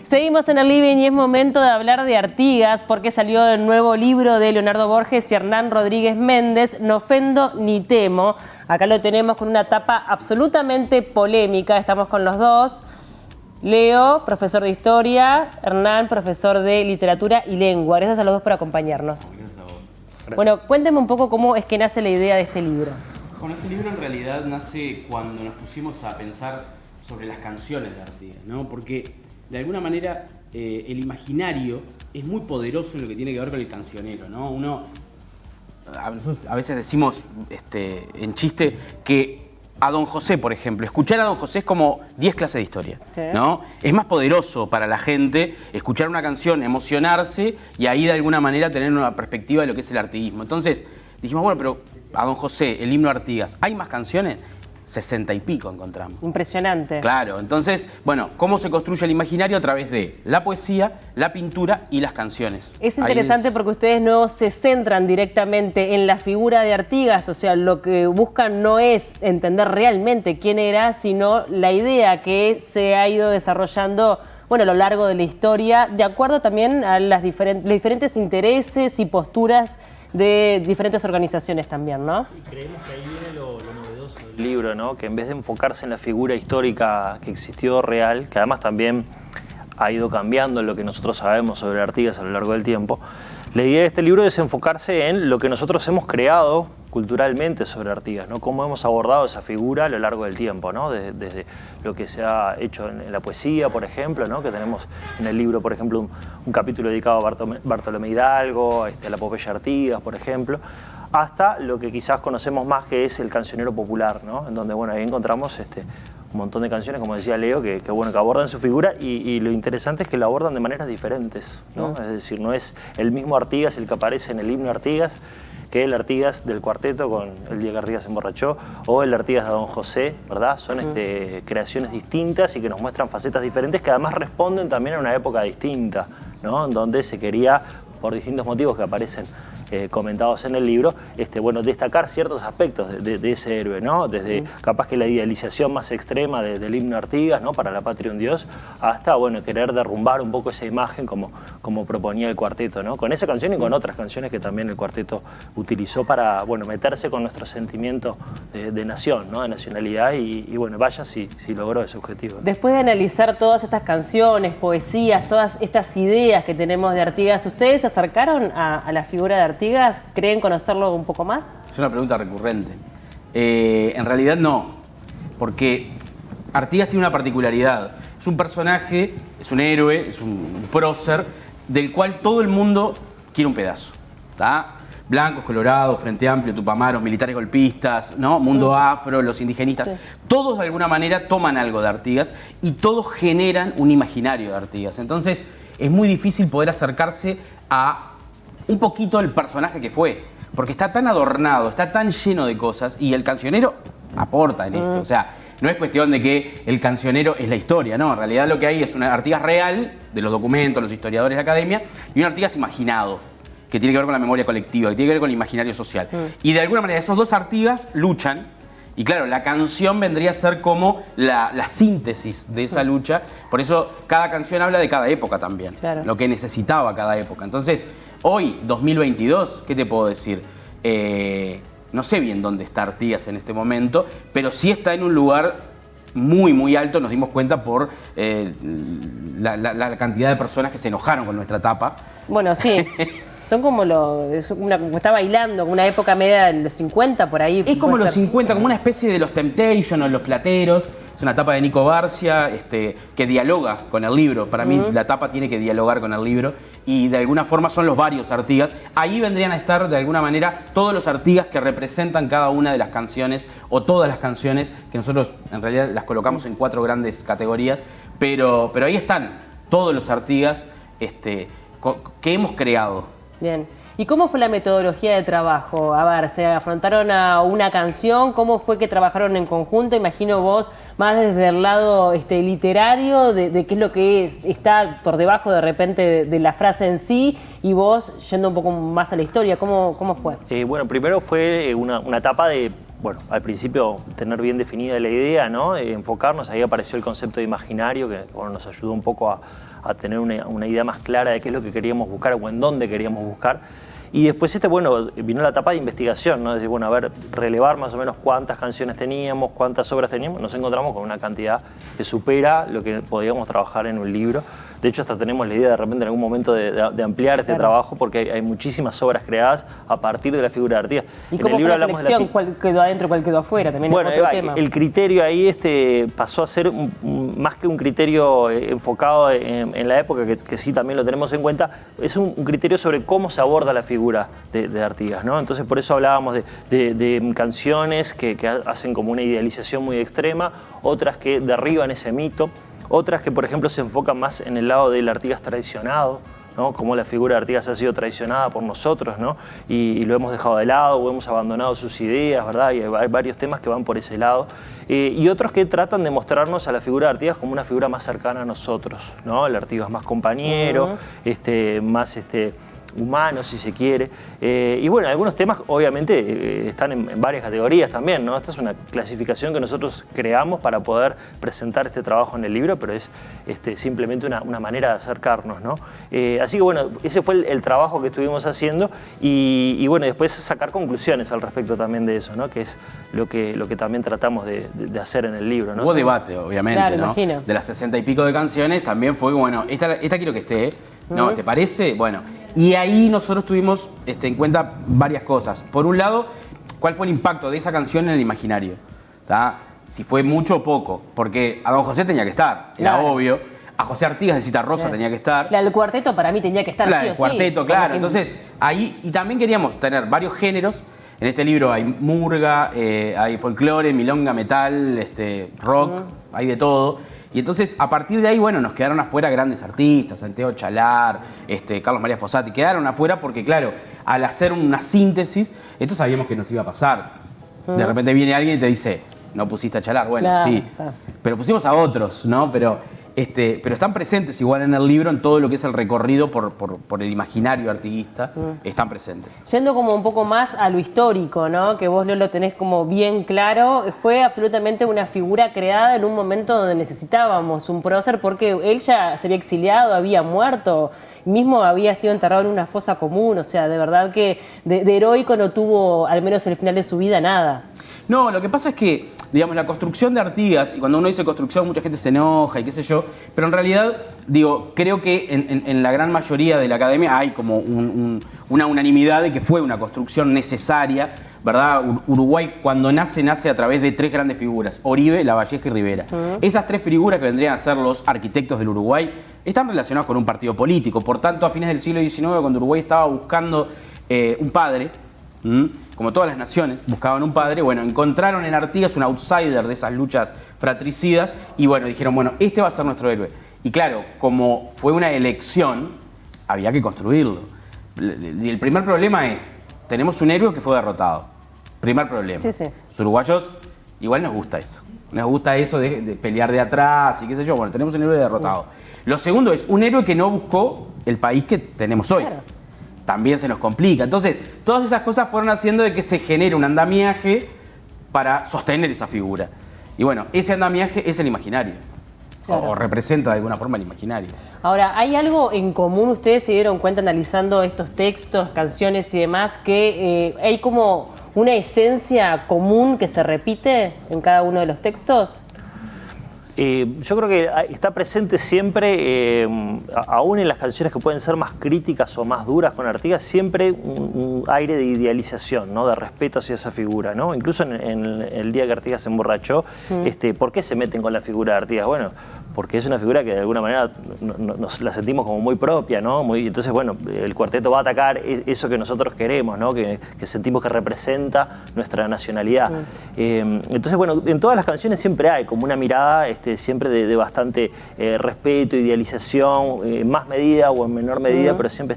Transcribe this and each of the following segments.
Seguimos en el living y es momento de hablar de Artigas porque salió el nuevo libro de Leonardo Borges y Hernán Rodríguez Méndez, No ofendo ni temo. Acá lo tenemos con una tapa absolutamente polémica, estamos con los dos. Leo, profesor de Historia, Hernán, profesor de Literatura y Lengua. Gracias a los dos por acompañarnos. Gracias a vos. Gracias. Bueno, cuénteme un poco cómo es que nace la idea de este libro. Bueno, este libro en realidad nace cuando nos pusimos a pensar sobre las canciones de Artigas, ¿no? Porque de alguna manera el imaginario es muy poderoso en lo que tiene que ver con el cancionero, ¿no? A veces decimos en chiste que a Don José, por ejemplo, escuchar a Don José es como 10 clases de historia, Sí. ¿no? Es más poderoso para la gente escuchar una canción, emocionarse y ahí de alguna manera tener una perspectiva de lo que es el artiguismo. Entonces dijimos, bueno, pero a Don José, el himno Artigas, ¿hay más canciones? 60 y pico encontramos. Impresionante. Claro, entonces, bueno, ¿cómo se construye el imaginario? A través de la poesía, la pintura y las canciones. Es interesante porque ustedes no se centran directamente en la figura de Artigas, o sea, lo que buscan no es entender realmente quién era, sino la idea que se ha ido desarrollando, bueno, a lo largo de la historia, de acuerdo también a los diferentes intereses y posturas de diferentes organizaciones también, ¿no? Y creemos que ahí viene lo novedoso del libro, ¿no? Que en vez de enfocarse en la figura histórica que existió real, que además también ha ido cambiando lo que nosotros sabemos sobre Artigas a lo largo del tiempo, la idea de este libro es enfocarse en lo que nosotros hemos creado culturalmente sobre Artigas, ¿no? Cómo hemos abordado esa figura a lo largo del tiempo, ¿no? Desde lo que se ha hecho en la poesía, por ejemplo, ¿no? Que tenemos en el libro, por ejemplo, un capítulo dedicado a Bartolomé Hidalgo, a la epopeya Artigas, por ejemplo, hasta lo que quizás conocemos más, que es el cancionero popular, ¿no? En donde, bueno, ahí encontramos un montón de canciones, como decía Leo, que abordan su figura y lo interesante es que lo abordan de maneras diferentes, ¿no? Es decir, no es el mismo Artigas el que aparece en el himno Artigas que el Artigas del cuarteto con El día que Artigas se emborrachó o el Artigas de Don José, ¿verdad? Son creaciones distintas y que nos muestran facetas diferentes que además responden también a una época distinta, ¿no? En donde se quería, por distintos motivos que aparecen comentados en el libro, destacar ciertos aspectos de ese héroe, ¿no? Desde capaz que la idealización más extrema del himno Artigas, ¿no? Para la patria un Dios, hasta, bueno, querer derrumbar un poco esa imagen como proponía el cuarteto, ¿no? Con esa canción y con otras canciones que también el cuarteto utilizó para, bueno, meterse con nuestro sentimiento de nación, ¿no? De nacionalidad y bueno, vaya si logró ese objetivo, ¿no? Después de analizar todas estas canciones, poesías, todas estas ideas que tenemos de Artigas, ¿ustedes se acercaron a la figura de Artigas? ¿Creen conocerlo un poco más? Es una pregunta recurrente. En realidad no, porque Artigas tiene una particularidad. Es un personaje, es un héroe, es un prócer, del cual todo el mundo quiere un pedazo, ¿tá? Blancos, colorados, Frente Amplio, Tupamaros, militares golpistas, ¿no? Mundo afro, los indigenistas. Sí. Todos de alguna manera toman algo de Artigas y todos generan un imaginario de Artigas. Entonces es muy difícil poder acercarse a un poquito el personaje que fue, porque está tan adornado, está tan lleno de cosas y el cancionero aporta en esto. O sea, no es cuestión de que el cancionero es la historia, no, en realidad lo que hay es una Artigas real, de los documentos, los historiadores de la academia, y un Artigas imaginado, que tiene que ver con la memoria colectiva, que tiene que ver con el imaginario social. Y de alguna manera esos dos Artigas luchan. Y claro, la canción vendría a ser como la síntesis de esa lucha. Por eso cada canción habla de cada época también. Claro. Lo que necesitaba cada época. Entonces, hoy, 2022, ¿qué te puedo decir? No sé bien dónde está Artigas en este momento, pero sí está en un lugar muy, muy alto. Nos dimos cuenta por la cantidad de personas que se enojaron con nuestra tapa. Bueno, sí. Son como está bailando, como una época media de los 50 por ahí. Es como los 50, como una especie de los Temptations o los Plateros. Es una tapa de Nico Barcia que dialoga con el libro. Para mí la tapa tiene que dialogar con el libro y de alguna forma son los varios Artigas. Ahí vendrían a estar de alguna manera todos los Artigas que representan cada una de las canciones o todas las canciones que nosotros en realidad las colocamos en 4 grandes categorías. Pero ahí están todos los Artigas que hemos creado. Bien. ¿Y cómo fue la metodología de trabajo? A ver, ¿se afrontaron a una canción? ¿Cómo fue que trabajaron en conjunto? Imagino vos más desde el lado literario, de qué es lo que está por debajo de repente de la frase en sí, y vos yendo un poco más a la historia. ¿Cómo fue? Bueno, primero fue una etapa de bueno, al principio tener bien definida la idea, ¿no? Enfocarnos, ahí apareció el concepto de imaginario, que bueno, nos ayudó un poco a tener una idea más clara de qué es lo que queríamos buscar o en dónde queríamos buscar. Y después bueno, vino la etapa de investigación, ¿no? Es decir, bueno, a ver, relevar más o menos cuántas canciones teníamos, cuántas obras teníamos. Nos encontramos con una cantidad que supera lo que podíamos trabajar en un libro. De hecho, hasta tenemos la idea de repente en algún momento de ampliar este trabajo, porque hay muchísimas obras creadas a partir de la figura de Artigas. ¿Y cómo fue la selección? ¿Cuál quedó adentro, cuál quedó afuera? También bueno, es otro tema. El criterio ahí pasó a ser más que un criterio enfocado en la época, que sí también lo tenemos en cuenta, es un criterio sobre cómo se aborda la figura de Artigas, ¿no? Entonces, por eso hablábamos de canciones que hacen como una idealización muy extrema, otras que derriban ese mito, otras que, por ejemplo, se enfocan más en el lado del Artigas traicionado, ¿no? Cómo la figura de Artigas ha sido traicionada por nosotros, ¿no? Y lo hemos dejado de lado o hemos abandonado sus ideas, ¿verdad? Y hay varios temas que van por ese lado. Y otros que tratan de mostrarnos a la figura de Artigas como una figura más cercana a nosotros, ¿no? El Artigas más compañero, más humano, si se quiere. Y bueno, algunos temas obviamente están en varias categorías también, ¿no? Esta es una clasificación que nosotros creamos para poder presentar este trabajo en el libro, pero es simplemente una manera de acercarnos, ¿no? Así que bueno, ese fue el trabajo que estuvimos haciendo y bueno, después sacar conclusiones al respecto también de eso, ¿no? Que es lo que también tratamos de hacer en el libro, ¿no? Hubo debate, obviamente, claro, ¿no? Imagino. De las 60 y pico de canciones también fue, bueno, esta quiero que esté, ¿no? ¿Te parece? Bueno, y ahí nosotros tuvimos en cuenta varias cosas. Por un lado, ¿cuál fue el impacto de esa canción en el imaginario? ¿Tá? Si fue mucho o poco, porque a Don José tenía que estar, era obvio. A José Artigas de Cita Rosa tenía que estar. La del cuarteto para mí tenía que estar, sí o sí. El cuarteto, claro. Entonces, ahí, y también queríamos tener varios géneros. En este libro hay murga, hay folclore, milonga, metal, rock, hay de todo. Y entonces, a partir de ahí, bueno, nos quedaron afuera grandes artistas, Santiago Chalar, Carlos María Fossati, quedaron afuera porque, claro, al hacer una síntesis, esto sabíamos que nos iba a pasar. De repente viene alguien y te dice, no pusiste a Chalar, bueno, claro, sí, pero pusimos a otros, ¿no? Pero están presentes igual en el libro, en todo lo que es el recorrido por el imaginario artiguista, están presentes. Yendo como un poco más a lo histórico, ¿no? Que vos lo tenés como bien claro, fue absolutamente una figura creada en un momento donde necesitábamos un prócer, porque él ya se había exiliado, había muerto, mismo había sido enterrado en una fosa común, o sea, de verdad que de heroico no tuvo, al menos en el final de su vida, nada. No, lo que pasa es que, digamos, la construcción de Artigas, y cuando uno dice construcción mucha gente se enoja y qué sé yo, pero en realidad, digo, creo que en la gran mayoría de la academia hay como una unanimidad de que fue una construcción necesaria, ¿verdad? Uruguay cuando nace a través de tres grandes figuras, Oribe, Lavalleja y Rivera. Esas tres figuras que vendrían a ser los arquitectos del Uruguay están relacionadas con un partido político, por tanto, a fines del siglo XIX, cuando Uruguay estaba buscando un padre, como todas las naciones buscaban un padre, bueno, encontraron en Artigas un outsider de esas luchas fratricidas y bueno, dijeron, bueno, este va a ser nuestro héroe. Y claro, como fue una elección, había que construirlo. Y el primer problema es, tenemos un héroe que fue derrotado. Primer problema. Sí, sí. Los uruguayos igual nos gusta eso. Nos gusta eso de pelear de atrás y qué sé yo. Bueno, tenemos un héroe derrotado. Lo segundo es un héroe que no buscó el país que tenemos hoy. Claro. También se nos complica. Entonces, todas esas cosas fueron haciendo de que se genere un andamiaje para sostener esa figura. Y bueno, ese andamiaje es el imaginario. Claro. O representa de alguna forma el imaginario. Ahora, ¿hay algo en común? Ustedes se dieron cuenta analizando estos textos, canciones y demás, que hay como una esencia común que se repite en cada uno de los textos. Yo creo que está presente siempre, aún en las canciones que pueden ser más críticas o más duras con Artigas, siempre un aire de idealización, ¿no? De respeto hacia esa figura, ¿no? Incluso en el día que Artigas se emborrachó, ¿por qué se meten con la figura de Artigas? Bueno, porque es una figura que de alguna manera nos la sentimos como muy propia, ¿no? Entonces, bueno, el cuarteto va a atacar eso que nosotros queremos, ¿no? Que sentimos que representa nuestra nacionalidad. Entonces, bueno, en todas las canciones siempre hay como una mirada siempre de bastante respeto, idealización, en más medida o en menor medida, pero siempre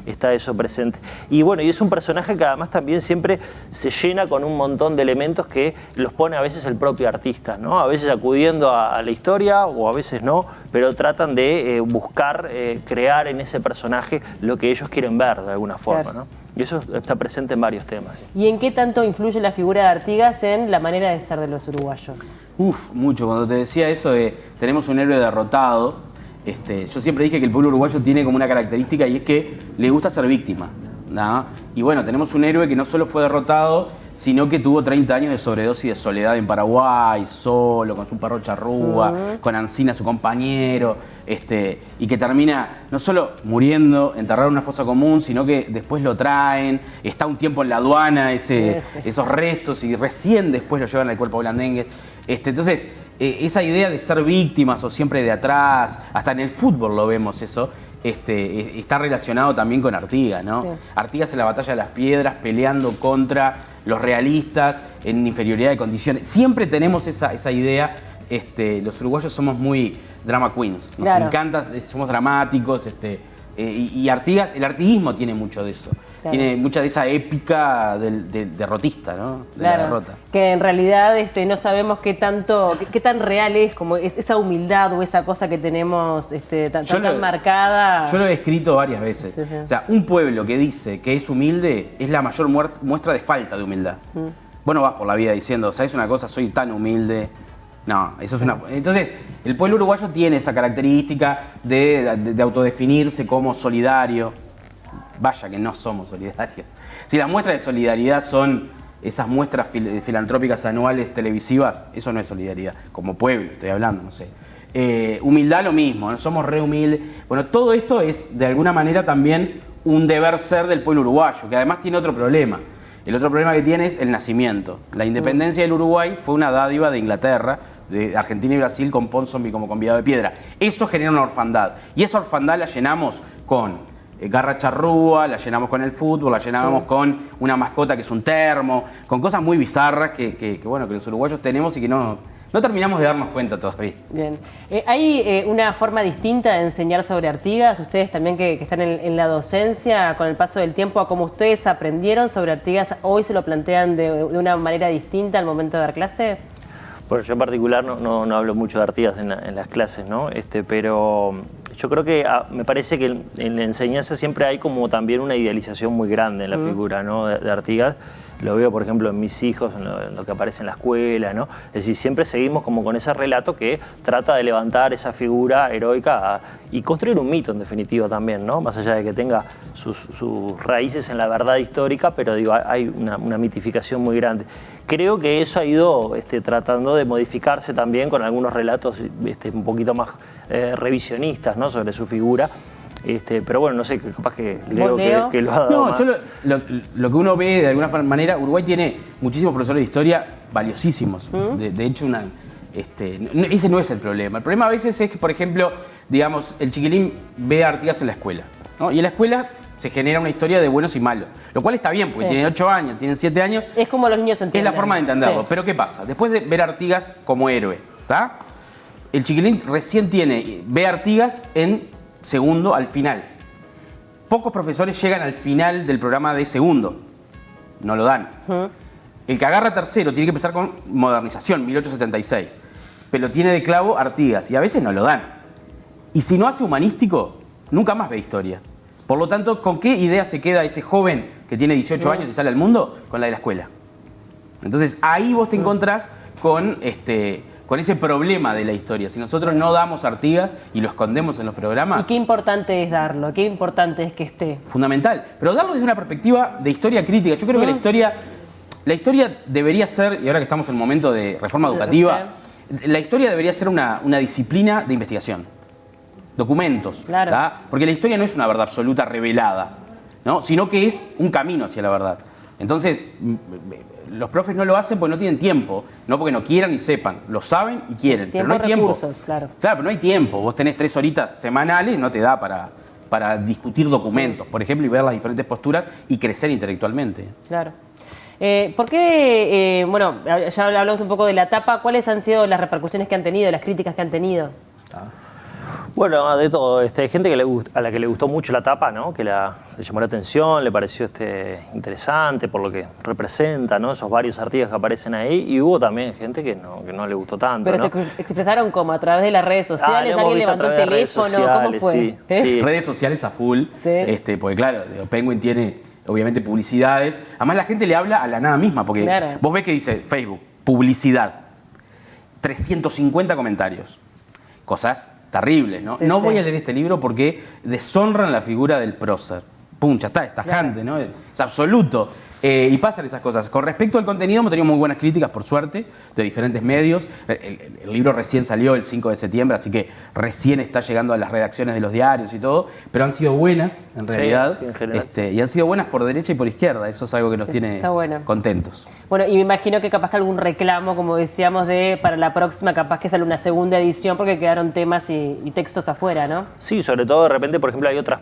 está eso presente. Y bueno, y es un personaje que además también siempre se llena con un montón de elementos que los pone a veces el propio artista, ¿no? A veces acudiendo a la historia o a veces veces no, pero tratan de buscar crear en ese personaje lo que ellos quieren ver de alguna forma, Claro. ¿no? Y eso está presente en varios temas. ¿Sí? ¿Y en qué tanto influye la figura de Artigas en la manera de ser de los uruguayos? Uf, mucho. Cuando te decía eso de tenemos un héroe derrotado, yo siempre dije que el pueblo uruguayo tiene como una característica y es que le gusta ser víctima, ¿no? Y bueno, tenemos un héroe que no solo fue derrotado, sino que tuvo 30 años de sobredosis de soledad en Paraguay, solo, con su perro charrúa, con Ancina, su compañero, y que termina no solo muriendo, enterrado en una fosa común, sino que después lo traen, está un tiempo en la aduana esos restos y recién después lo llevan al cuerpo blandengue. Entonces, esa idea de ser víctimas o siempre de atrás, hasta en el fútbol lo vemos eso, está relacionado también con Artigas, ¿no? Sí. Artigas en la batalla de las piedras peleando contra los realistas en inferioridad de condiciones. Siempre tenemos esa idea. Los uruguayos somos muy drama queens, nos Claro. encanta, somos dramáticos, y Artigas, el artiguismo tiene mucho de eso. Claro. Tiene mucha de esa épica del derrotista, ¿no? De la derrota. Que en realidad no sabemos qué tan real es, como esa humildad o esa cosa que tenemos tan marcada. Yo lo he escrito varias veces. Sí, sí. O sea, un pueblo que dice que es humilde es la mayor muestra de falta de humildad. Vos no vas por la vida diciendo, ¿sabes una cosa? Soy tan humilde. No, eso es una... Entonces, el pueblo uruguayo tiene esa característica de autodefinirse como solidario. Vaya que no somos solidarios. Si las muestras de solidaridad son esas muestras filantrópicas anuales televisivas, eso no es solidaridad. Como pueblo, estoy hablando, no sé. Humildad lo mismo, ¿no? Somos re humildes. Bueno, todo esto es de alguna manera también un deber ser del pueblo uruguayo, que además tiene otro problema. El otro problema que tiene es el nacimiento. La independencia del Uruguay fue una dádiva de Inglaterra, de Argentina y Brasil con Ponsonby como convidado de piedra. Eso genera una orfandad. Y esa orfandad la llenamos con garra charrúa, la llenamos con el fútbol, la llenamos con una mascota que es un termo, con cosas muy bizarras que los uruguayos tenemos y que no terminamos de darnos cuenta todavía. Bien. ¿Hay una forma distinta de enseñar sobre Artigas? Ustedes también que están en la docencia, con el paso del tiempo, a cómo ustedes aprendieron sobre Artigas, ¿hoy se lo plantean de una manera distinta al momento de dar clase? Bueno, yo en particular no hablo mucho de Artigas en las clases, ¿no? Pero yo creo que me parece que en la enseñanza siempre hay como también una idealización muy grande en la figura, ¿no? de Artigas. Lo veo, por ejemplo, en mis hijos, en lo que aparece en la escuela, ¿no? Es decir, siempre seguimos como con ese relato que trata de levantar esa figura heroica y construir un mito, en definitiva, también, ¿no? Más allá de que tenga sus raíces en la verdad histórica, pero digo, hay una mitificación muy grande. Creo que eso ha ido tratando de modificarse también con algunos relatos un poquito más revisionistas, ¿no? Sobre su figura. Pero bueno, no sé, capaz que Leo que lo ha dado. No, más. yo lo que uno ve de alguna manera, Uruguay tiene muchísimos profesores de historia valiosísimos. De hecho, ese no es el problema. El problema a veces es que, por ejemplo, digamos, el chiquilín ve a Artigas en la escuela, ¿no? Y en la escuela se genera una historia de buenos y malos, lo cual está bien, porque tienen 8 años, tienen 7 años. Es como los niños entienden. Es la forma de entenderlo. Sí. Pero ¿qué pasa? Después de ver a Artigas como héroe, ¿está? El chiquilín recién ve a Artigas en segundo al final. Pocos profesores llegan al final del programa de segundo. No lo dan. El que agarra tercero tiene que empezar con modernización, 1876. Pero tiene de clavo Artigas y a veces no lo dan. Y si no hace humanístico, nunca más ve historia. Por lo tanto, ¿con qué idea se queda ese joven que tiene 18 años y sale al mundo? Con la de la escuela. Entonces ahí vos te encontrás con ese problema de la historia. Si nosotros no damos Artigas y lo escondemos en los programas... ¿Y qué importante es darlo? ¿Qué importante es que esté? Fundamental. Pero darlo desde una perspectiva de historia crítica. Yo creo que la historia debería ser, y ahora que estamos en un momento de reforma educativa, la historia debería ser una disciplina de investigación. Documentos. Claro. ¿tá? Porque la historia no es una verdad absoluta revelada, ¿no? Sino que es un camino hacia la verdad. Entonces, los profes no lo hacen porque no tienen tiempo, no porque no quieran ni sepan, lo saben y quieren, pero no hay tiempo. Recursos, claro. Claro, pero no hay tiempo. Vos tenés 3 horitas semanales, no te da para discutir documentos, por ejemplo, y ver las diferentes posturas y crecer intelectualmente. Claro. ¿Por qué, ya hablamos un poco de la tapa, cuáles han sido las repercusiones que han tenido, las críticas que han tenido? Bueno, de todo. Hay gente a la que le gustó mucho la tapa, ¿no? Que le llamó la atención, le pareció interesante por lo que representa, ¿no? Esos varios Artigas que aparecen ahí. Y hubo también gente que no le gustó tanto. Pero ¿no? se expresaron como a través de las redes sociales, alguien levantó el teléfono, ¿cómo fue? Sí. Redes sociales a full, Sí. Porque claro, Penguin tiene obviamente publicidades. Además la gente le habla a la nada misma, porque Claro. vos ves que dice Facebook, publicidad, 350 comentarios. Cosas terribles, ¿no? Sí, no sí. voy a leer este libro porque deshonran la figura del prócer. Pum, ya está, es tajante, ¿no? Es absoluto. Y pasan esas cosas. Con respecto al contenido, hemos tenido muy buenas críticas, por suerte, de diferentes medios. El libro recién salió el 5 de septiembre, así que recién está llegando a las redacciones de los diarios y todo, pero han sido buenas, en Sí, realidad. sí, en general, Y han sido buenas por derecha y por izquierda. Eso es algo que nos tiene Está bueno. contentos. Bueno, y me imagino que capaz que algún reclamo, como decíamos, para la próxima, capaz que sale una segunda edición porque quedaron temas y textos afuera, ¿no? Sí, sobre todo de repente, por ejemplo, hay otras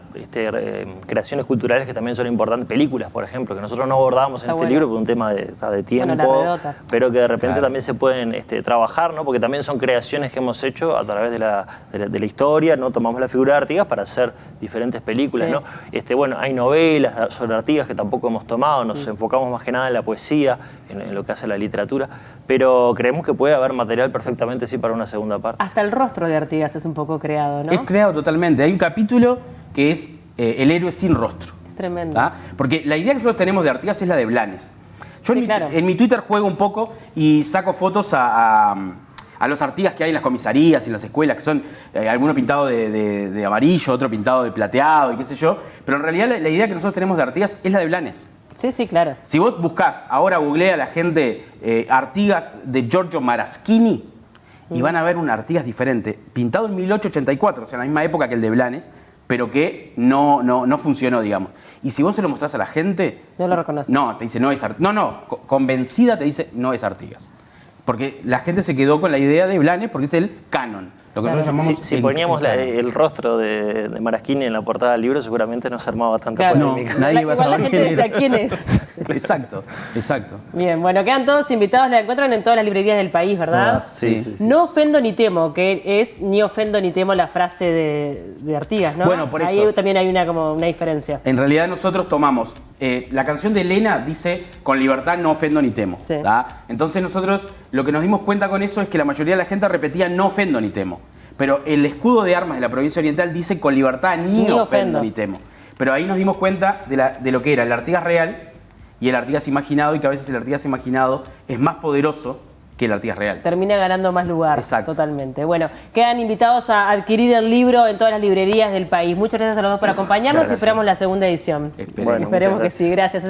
creaciones culturales que también son importantes, películas, por ejemplo, que nosotros no abordamos en Está este bueno. libro por un tema de tiempo, Bueno, la redota. pero que de repente Claro. también se pueden trabajar, ¿no? Porque también son creaciones que hemos hecho a través de la historia, ¿no? Tomamos la figura de Artigas para hacer diferentes películas, Sí. ¿no? Bueno, hay novelas sobre Artigas que tampoco hemos tomado, nos enfocamos más que nada en la poesía, en lo que hace la literatura, pero creemos que puede haber material perfectamente sí para una segunda parte. Hasta el rostro de Artigas es un poco creado, ¿no? Es creado totalmente. Hay un capítulo que es El héroe sin rostro. Es tremendo. ¿Tá? Porque la idea que nosotros tenemos de Artigas es la de Blanes. Yo Sí, en, claro. en mi Twitter juego un poco y saco fotos a los Artigas que hay en las comisarías y en las escuelas, que son alguno pintado de amarillo, otro pintado de plateado y qué sé yo. Pero en realidad la idea que nosotros tenemos de Artigas es la de Blanes. Sí, sí, claro. Si vos buscás, ahora googlea la gente Artigas de Giorgio Maraschini y van a ver un Artigas diferente, pintado en 1884, o sea, en la misma época que el de Blanes, pero que no funcionó, digamos. Y si vos se lo mostrás a la gente... No lo reconoce. No, te dice, no es Artigas. No, convencida te dice, no es Artigas. Porque la gente se quedó con la idea de Blanes porque es el canon. Lo que Claro. nosotros llamamos Si el poníamos canon. el rostro de Maraschini en la portada del libro, seguramente no se armaba tanta Claro. polémica. No, nadie va a Igual la saber gente quién decía era. quién es. Exacto. Bien, bueno, quedan todos invitados, la encuentran en todas las librerías del país, ¿verdad? Sí. No ofendo ni temo, que es ni ofendo ni temo la frase de Artigas, ¿no? Bueno, por Ahí eso. también hay como una diferencia. En realidad nosotros tomamos, la canción de Elena dice, con libertad no ofendo ni temo. Sí. ¿tá? Entonces nosotros lo que nos dimos cuenta con eso es que la mayoría de la gente repetía no ofendo ni temo. Pero el escudo de armas de la provincia oriental dice con libertad ni Ni ofendo. ofendo ni temo. Pero ahí nos dimos cuenta de lo que era el Artigas real y el Artigas imaginado, y que a veces el Artigas imaginado es más poderoso que el Artigas real. Termina ganando más lugar. Exacto. Totalmente. Bueno, quedan invitados a adquirir el libro en todas las librerías del país. Muchas gracias a los dos por acompañarnos y Gracias. esperamos la segunda edición. Esperemos. Bueno, Esperemos muchas que sí. Gracias.